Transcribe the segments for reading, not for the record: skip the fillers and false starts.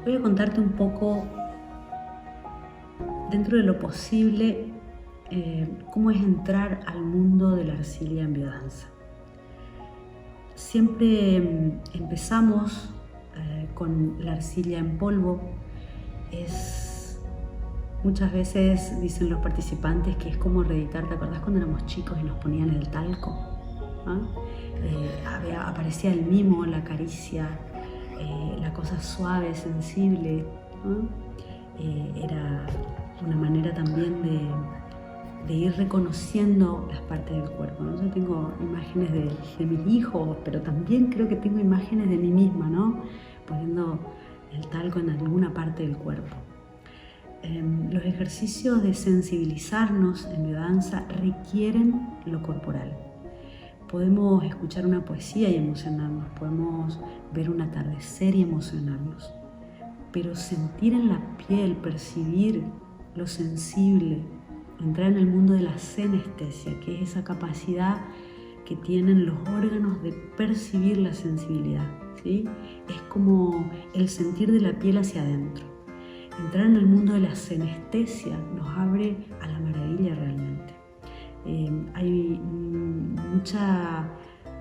voy a contarte un poco, dentro de lo posible, cómo es entrar al mundo de la arcilla en biodanza. Siempre empezamos con la arcilla en polvo. Muchas veces dicen los participantes que es como reeditar. ¿Te acordás cuando éramos chicos y nos ponían el talco? ¿Ah? Aparecía el mimo, la caricia, la cosa suave, sensible, ¿no? Era una manera también de ir reconociendo las partes del cuerpo, ¿no? Yo tengo imágenes de mis hijos, pero también creo que tengo imágenes de mí misma, ¿no? Poniendo el talco en alguna parte del cuerpo. Los ejercicios de sensibilizarnos en biodanza requieren lo corporal. Podemos escuchar una poesía y emocionarnos, podemos ver un atardecer y emocionarnos, pero sentir en la piel, percibir lo sensible, entrar en el mundo de la senestesia, que es esa capacidad que tienen los órganos de percibir la sensibilidad, ¿sí? Es como el sentir de la piel hacia adentro. Entrar en el mundo de la senestesia nos abre a la maravilla realmente. Hay mucha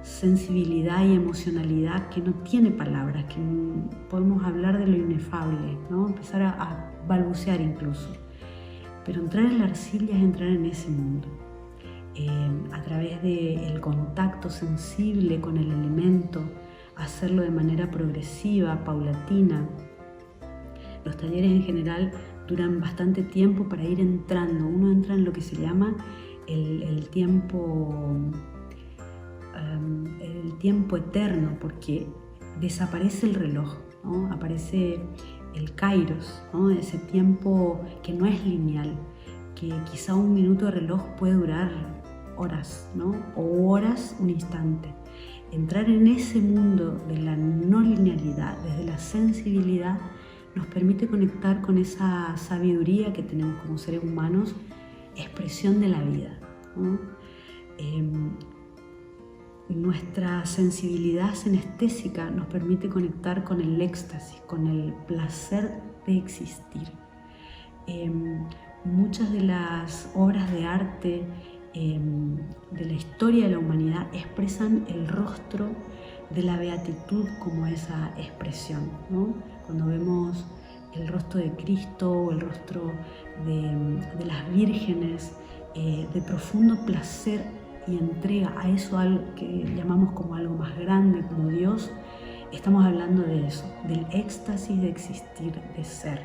sensibilidad y emocionalidad que no tiene palabras, que podemos hablar de lo inefable, ¿no? Empezar a balbucear incluso. Pero entrar en la arcilla es entrar en ese mundo, a través del contacto sensible con el elemento, hacerlo de manera progresiva, paulatina. Los talleres en general duran bastante tiempo para ir entrando. Uno entra en lo que se llama el tiempo eterno, porque desaparece el reloj, ¿no? Aparece el kairos, ¿no? Ese tiempo que no es lineal, que quizá un minuto de reloj puede durar horas, ¿no? O horas, un instante. Entrar en ese mundo de la no linealidad, desde la sensibilidad, nos permite conectar con esa sabiduría que tenemos como seres humanos, expresión de la vida, ¿no? Nuestra sensibilidad senestésica nos permite conectar con el éxtasis, con el placer de existir. Muchas de las obras de arte de la historia de la humanidad expresan el rostro de la beatitud como esa expresión, ¿no? Cuando vemos el rostro de Cristo o el rostro de las vírgenes, de profundo placer y entrega a eso, algo que llamamos como algo más grande, como Dios, estamos hablando de eso, del éxtasis de existir, de ser.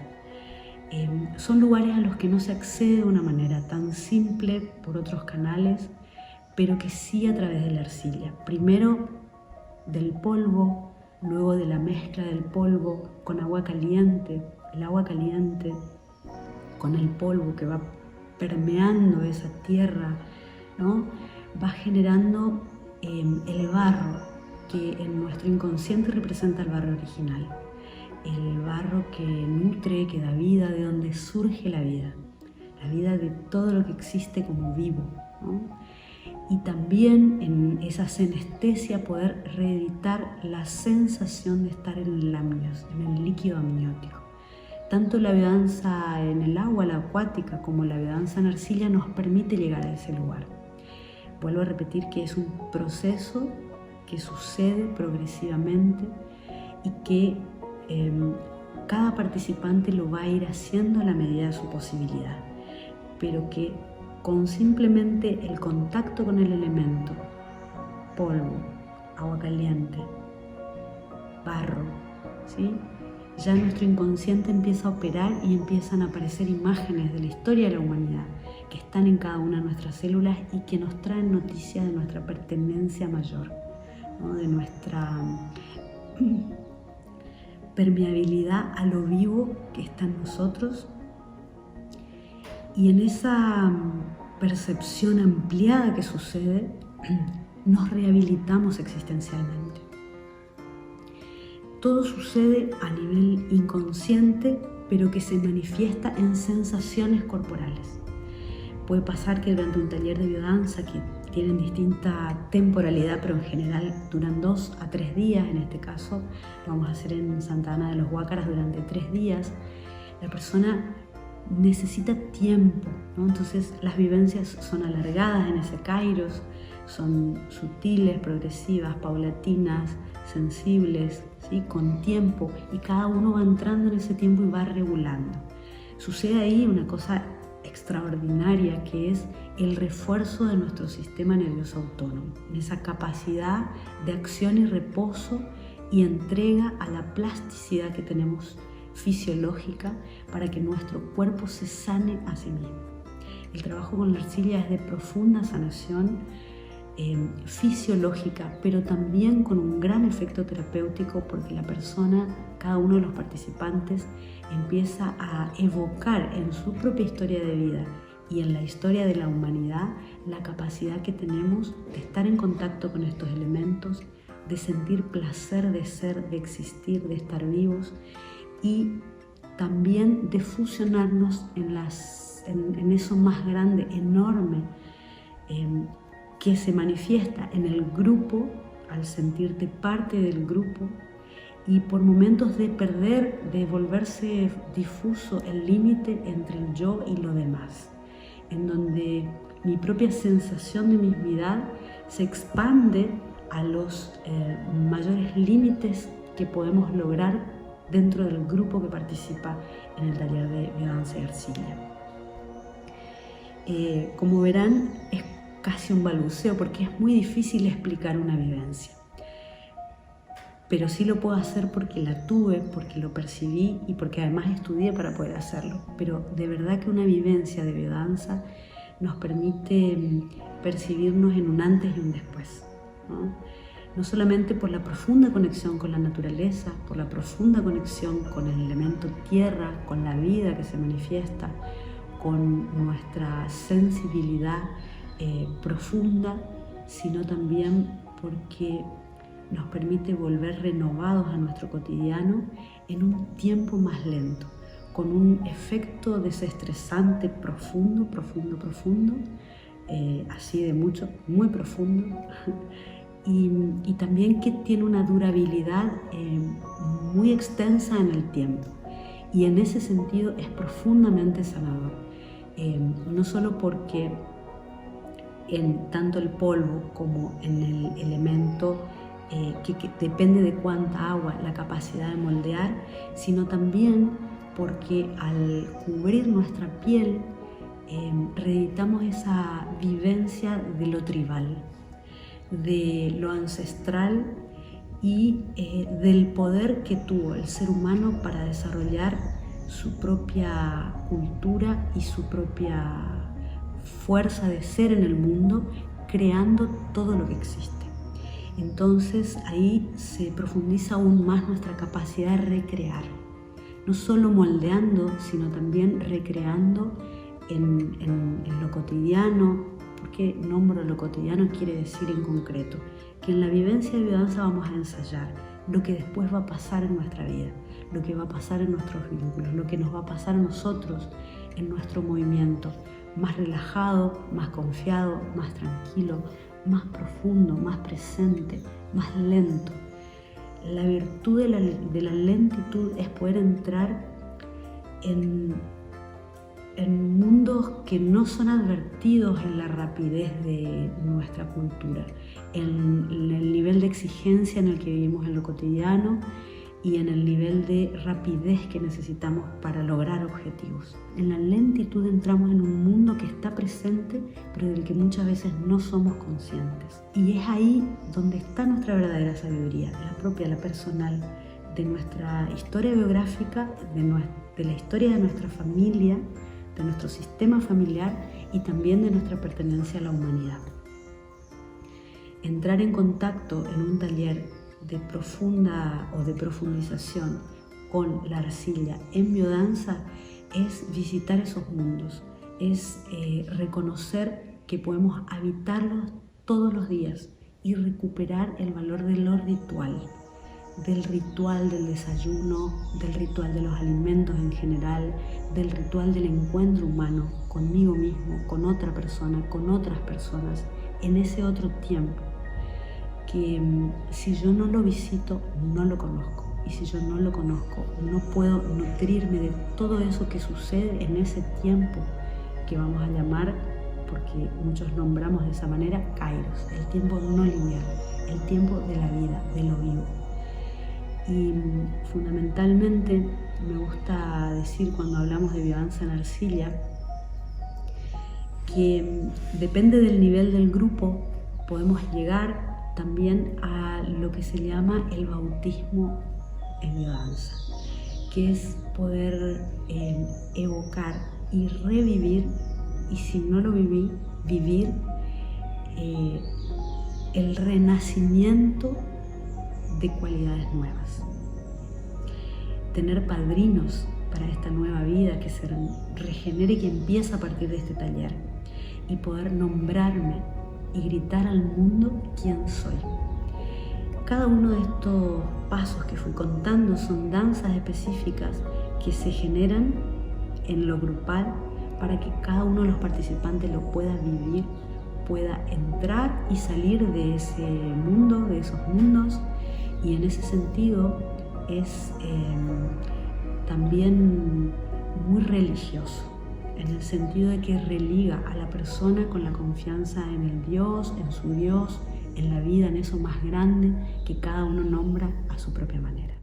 Son lugares a los que no se accede de una manera tan simple por otros canales, pero que sí a través de la arcilla. Primero del polvo, luego de la mezcla del polvo con agua caliente, el agua caliente con el polvo que va permeando esa tierra, ¿no? Va generando el barro, que en nuestro inconsciente representa el barro original, el barro que nutre, que da vida, de donde surge la vida de todo lo que existe como vivo, ¿no? Y también en esa senestesia poder reeditar la sensación de estar en el amnios, en el líquido amniótico. Tanto la biodanza en el agua, la acuática, como la biodanza en arcilla nos permite llegar a ese lugar. Vuelvo a repetir que es un proceso que sucede progresivamente y que cada participante lo va a ir haciendo a la medida de su posibilidad, pero que con simplemente el contacto con el elemento, polvo, agua caliente, barro, ¿sí? Ya nuestro inconsciente empieza a operar y empiezan a aparecer imágenes de la historia de la humanidad que están en cada una de nuestras células y que nos traen noticias de nuestra pertenencia mayor, ¿no? De nuestra permeabilidad a lo vivo que está en nosotros. Y en esa percepción ampliada que sucede, nos rehabilitamos existencialmente. Todo sucede a nivel inconsciente, pero que se manifiesta en sensaciones corporales. Puede pasar que durante un taller de biodanza, que tienen distinta temporalidad, pero en general duran 2 a 3 días. En este caso lo vamos a hacer en Santa Ana de los Guácaras durante 3 días. La persona necesita tiempo, ¿no? Entonces las vivencias son alargadas en ese kairos, son sutiles, progresivas, paulatinas, sensibles, ¿sí? Con tiempo, y cada uno va entrando en ese tiempo y va regulando. Sucede ahí una cosa extraordinaria, que es el refuerzo de nuestro sistema nervioso autónomo, en esa capacidad de acción y reposo y entrega a la plasticidad que tenemos fisiológica para que nuestro cuerpo se sane a sí mismo. El trabajo con la arcilla es de profunda sanación fisiológica, pero también con un gran efecto terapéutico, porque la persona, cada uno de los participantes, empieza a evocar en su propia historia de vida y en la historia de la humanidad la capacidad que tenemos de estar en contacto con estos elementos, de sentir placer de ser, de existir, de estar vivos, y también de fusionarnos en eso más grande, enorme, que se manifiesta en el grupo, al sentirte parte del grupo, y por momentos de perder, de volverse difuso el límite entre el yo y lo demás, en donde mi propia sensación de mismidad se expande a los mayores límites que podemos lograr dentro del grupo que participa en el taller de biodanza y arcilla. Como verán, es casi un balbuceo porque es muy difícil explicar una vivencia, pero sí lo puedo hacer porque la tuve, porque lo percibí y porque además estudié para poder hacerlo. Pero de verdad que una vivencia de biodanza nos permite percibirnos en un antes y un después, ¿no? No solamente por la profunda conexión con la naturaleza, por la profunda conexión con el elemento tierra, con la vida que se manifiesta, con nuestra sensibilidad profunda, sino también porque nos permite volver renovados a nuestro cotidiano en un tiempo más lento, con un efecto desestresante profundo, así de mucho, muy profundo, y también que tiene una durabilidad muy extensa en el tiempo, y en ese sentido es profundamente sanador, no solo porque en tanto el polvo como en el elemento que depende de cuánta agua, la capacidad de moldear, sino también porque al cubrir nuestra piel reeditamos esa vivencia de lo tribal, de lo ancestral y del poder que tuvo el ser humano para desarrollar su propia cultura y su propia fuerza de ser en el mundo, creando todo lo que existe. Entonces ahí se profundiza aún más nuestra capacidad de recrear, no solo moldeando, sino también recreando en lo cotidiano. Porque nombro lo cotidiano quiere decir en concreto que en la vivencia de biodanza vamos a ensayar lo que después va a pasar en nuestra vida, lo que va a pasar en nuestros vínculos, lo que nos va a pasar a nosotros en nuestro movimiento, más relajado, más confiado, más tranquilo, más profundo, más presente, más lento. La virtud de la lentitud es poder entrar en mundos que no son advertidos en la rapidez de nuestra cultura, en el nivel de exigencia en el que vivimos en lo cotidiano y en el nivel de rapidez que necesitamos para lograr objetivos. En la lentitud entramos en un mundo que está presente, pero del que muchas veces no somos conscientes. Y es ahí donde está nuestra verdadera sabiduría, la propia, la personal, de nuestra historia biográfica, de la historia de nuestra familia, de nuestro sistema familiar y también de nuestra pertenencia a la humanidad. Entrar en contacto en un taller de profunda o de profundización con la arcilla en biodanza es visitar esos mundos, es reconocer que podemos habitarlos todos los días y recuperar el valor de lo ritual, del ritual del desayuno, del ritual de los alimentos en general, del ritual del encuentro humano conmigo mismo, con otra persona, con otras personas, en ese otro tiempo, que si yo no lo visito, no lo conozco. Y si yo no lo conozco, no puedo nutrirme de todo eso que sucede en ese tiempo que vamos a llamar, porque muchos nombramos de esa manera, Kairos, el tiempo no lineal, el tiempo de la vida, de lo vivo. Y fundamentalmente me gusta decir cuando hablamos de biodanza en arcilla que depende del nivel del grupo, podemos llegar también a lo que se llama el bautismo en biodanza, que es poder evocar y revivir, y si no lo viví, vivir el renacimiento de cualidades nuevas. Tener padrinos para esta nueva vida que se regenere y que empieza a partir de este taller, y poder nombrarme y gritar al mundo quién soy. Cada uno de estos pasos que fui contando son danzas específicas que se generan en lo grupal para que cada uno de los participantes lo pueda vivir, pueda entrar y salir de ese mundo, de esos mundos, y en ese sentido es también muy religioso, en el sentido de que religa a la persona con la confianza en el Dios, en su Dios, en la vida, en eso más grande que cada uno nombra a su propia manera.